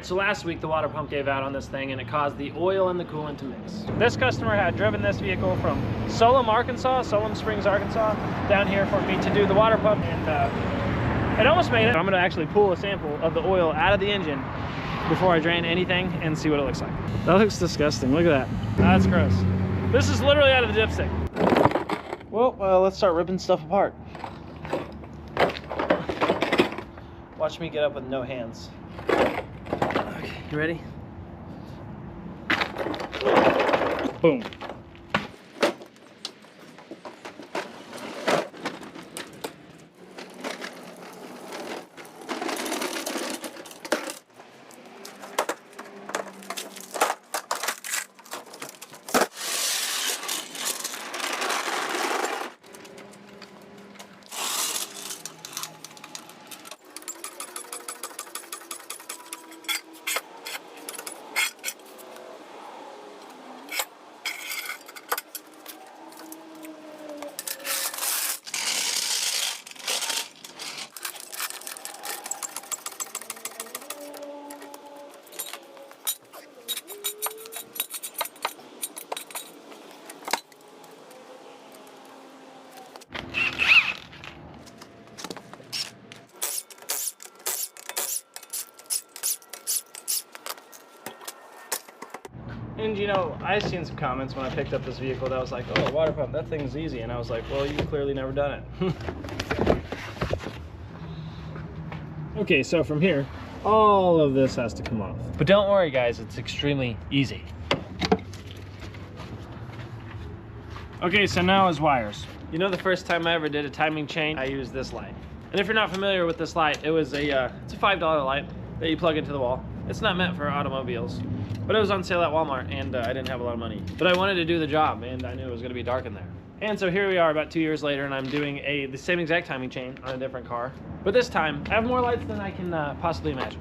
So last week the water pump gave out on this thing and it caused the oil and the coolant to mix. This customer had driven this vehicle from Solom Springs, Arkansas, down here for me to do the water pump, and it almost made it. I'm gonna actually pull a sample of the oil out of the engine before I drain anything and see what it looks like. That looks disgusting, look at that. That's gross. This is literally out of the dipstick. Well, let's start ripping stuff apart. Watch me get up with no hands. Okay, you ready? Boom. And you know, I seen some comments when I picked up this vehicle that was like, oh, water pump, that thing's easy. And I was like, well, you've clearly never done it. Okay, so from here, all of this has to come off. But don't worry guys, it's extremely easy. Okay, so now is wires. You know, the first time I ever did a timing chain, I used this light. And if you're not familiar with this light, it was it's a $5 light that you plug into the wall. It's not meant for automobiles, but it was on sale at Walmart, and I didn't have a lot of money. But I wanted to do the job, and I knew it was gonna be dark in there. And so here we are about 2 years later, and I'm doing the same exact timing chain on a different car. But this time, I have more lights than I can possibly imagine.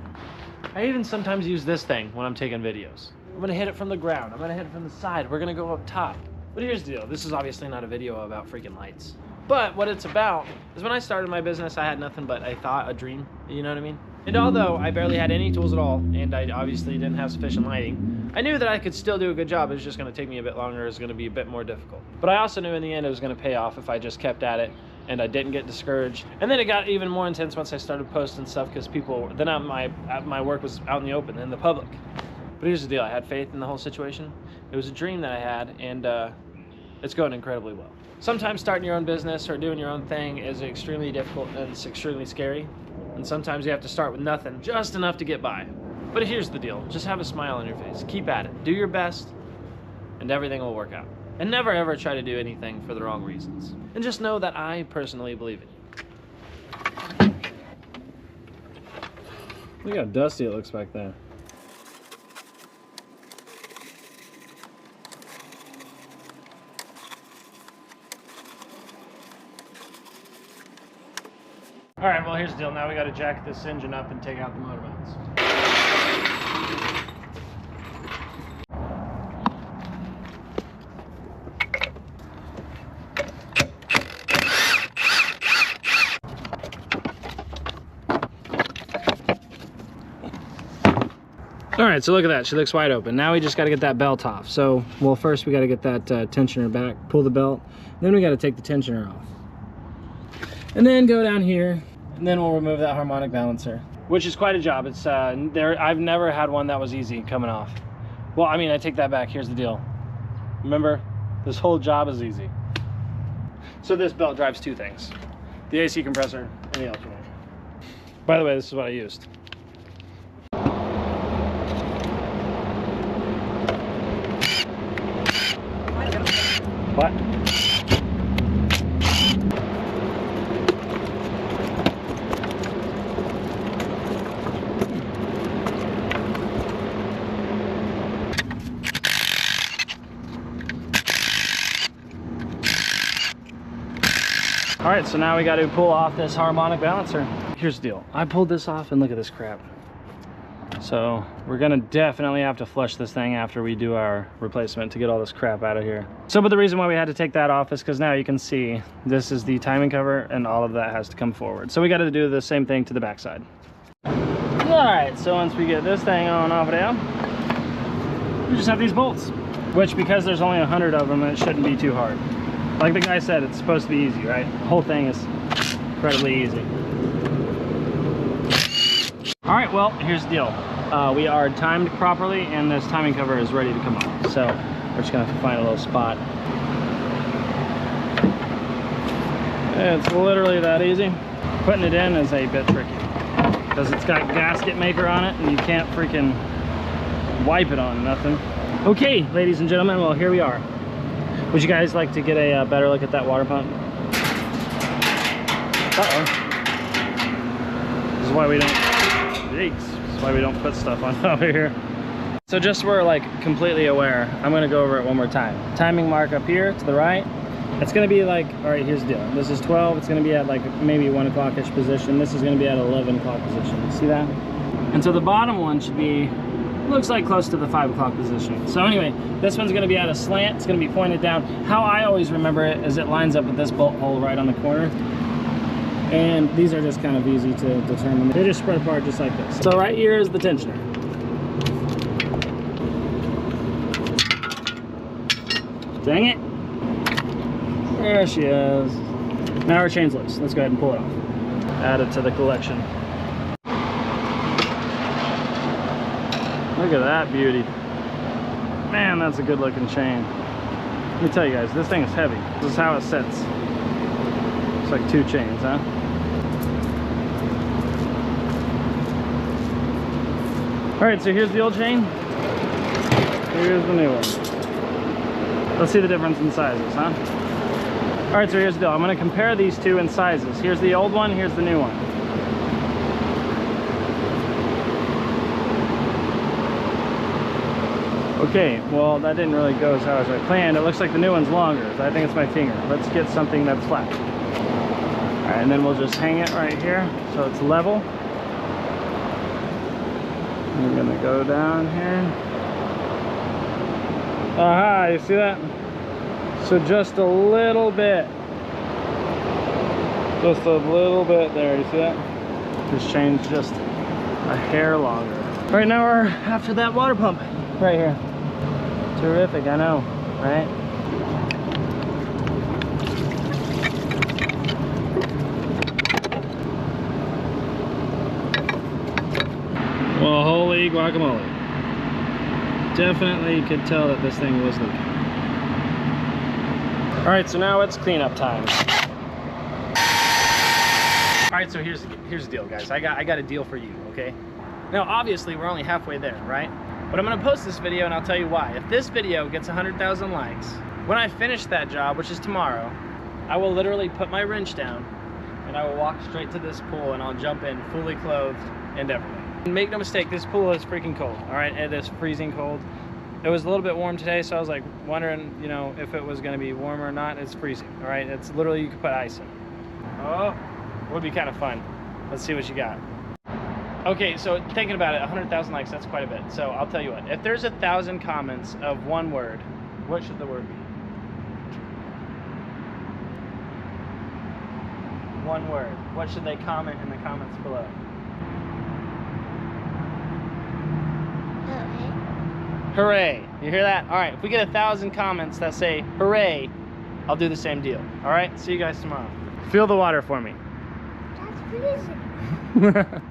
I even sometimes use this thing when I'm taking videos. I'm gonna hit it from the ground, I'm gonna hit it from the side, we're gonna go up top. But here's the deal, this is obviously not a video about freaking lights. But what it's about is when I started my business, I had nothing but a thought, a dream, you know what I mean? And although I barely had any tools at all, and I obviously didn't have sufficient lighting, I knew that I could still do a good job. It was just gonna take me a bit longer, it was gonna be a bit more difficult. But I also knew in the end it was gonna pay off if I just kept at it and I didn't get discouraged. And then it got even more intense once I started posting stuff, because people, then my work was out in the open, in the public. But here's the deal, I had faith in the whole situation. It was a dream that I had, and it's going incredibly well. Sometimes starting your own business or doing your own thing is extremely difficult and it's extremely scary. And sometimes you have to start with nothing, just enough to get by. But here's the deal, just have a smile on your face. Keep at it, do your best, and everything will work out. And never ever try to do anything for the wrong reasons. And just know that I personally believe in you. Look how dusty it looks back there. All right, well, here's the deal. Now we got to jack this engine up and take out the motor mounts. All right, so look at that. She looks wide open. Now we just got to get that belt off. So, well, first we got to get that tensioner back, pull the belt. Then we got to take the tensioner off. And then go down here, and then we'll remove that harmonic balancer, which is quite a job. It's I've never had one that was easy coming off. Well, I mean, I take that back. Here's the deal. Remember, this whole job is easy. So this belt drives two things: the AC compressor and the alternator. By the way, this is what I used. What? All right, so now we got to pull off this harmonic balancer. Here's the deal. I pulled this off and look at this crap. So we're gonna definitely have to flush this thing after we do our replacement to get all this crap out of here. So, but the reason why we had to take that off is because now you can see this is the timing cover and all of that has to come forward. So we got to do the same thing to the backside. Whoa! Alright, so once we get this thing on off of there, we just have these bolts. Which, because there's only 100 of them, it shouldn't be too hard. Like the guy said, it's supposed to be easy, right? The whole thing is incredibly easy. Alright, well, here's the deal. We are timed properly, and this timing cover is ready to come off. So we're just gonna have to find a little spot. It's literally that easy. Putting it in is a bit tricky because it's got gasket maker on it, and you can't freaking wipe it on nothing. Okay, ladies and gentlemen, well, here we are. Would you guys like to get a better look at that water pump? Uh-oh. This is why we don't, yikes, this is why we don't put stuff on top of here. So just so we're like completely aware, I'm gonna go over it one more time. Timing mark up here to the right. It's gonna be like, all right, here's the deal. This is 12, it's gonna be at like maybe 1 o'clock-ish position. This is gonna be at 11 o'clock position, see that? And so the bottom one should be, looks like close to the 5 o'clock position. So anyway, this one's gonna be at a slant, it's gonna be pointed down. How I always remember it is it lines up with this bolt hole right on the corner. And these are just kind of easy to determine. They just spread apart just like this. So right here is the tensioner. Dang it. There she is. Now our chain's loose. Let's go ahead and pull it off. Add it to the collection. Look at that beauty. Man, that's a good looking chain. Let me tell you guys, this thing is heavy. This is how it sits. It's like 2 chains, huh? All right, so here's the old chain. Here's the new one. Let's see the difference in sizes, huh? All right, so here's the deal. I'm gonna compare these two in sizes. Here's the old one, here's the new one. Okay, well, that didn't really go as how I planned. It looks like the new one's longer. So I think it's my finger. Let's get something that's flat. All right, and then we'll just hang it right here so it's level. We're gonna go down here. Aha, you see that? So just a little bit. Just a little bit there, you see that? This chain's just a hair longer. All right, now we're after that water pump right here. Terrific, I know, right? Well, holy guacamole. Definitely could tell that this thing was leaking. All right, so now it's cleanup time. All right, so here's the deal, guys. I got a deal for you, okay? Now, obviously, we're only halfway there, right? But I'm gonna post this video and I'll tell you why. If this video gets 100,000 likes, when I finish that job, which is tomorrow, I will literally put my wrench down and I will walk straight to this pool and I'll jump in fully clothed and everything. And make no mistake, this pool is freaking cold, all right? It is freezing cold. It was a little bit warm today, so I was like wondering, you know, if it was gonna be warm or not. It's freezing, all right? It's literally, you could put ice in. Oh, would be kind of fun. Let's see what you got. Okay, so thinking about it, 100,000 likes, that's quite a bit. So I'll tell you what, if there's 1,000 comments of one word, what should the word be? One word. What should they comment in the comments below? Hooray. You hear that? All right, if we get 1,000 comments that say hooray, I'll do the same deal. All right, see you guys tomorrow. Feel the water for me. That's freezing.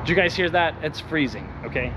Did you guys hear that? It's freezing, okay?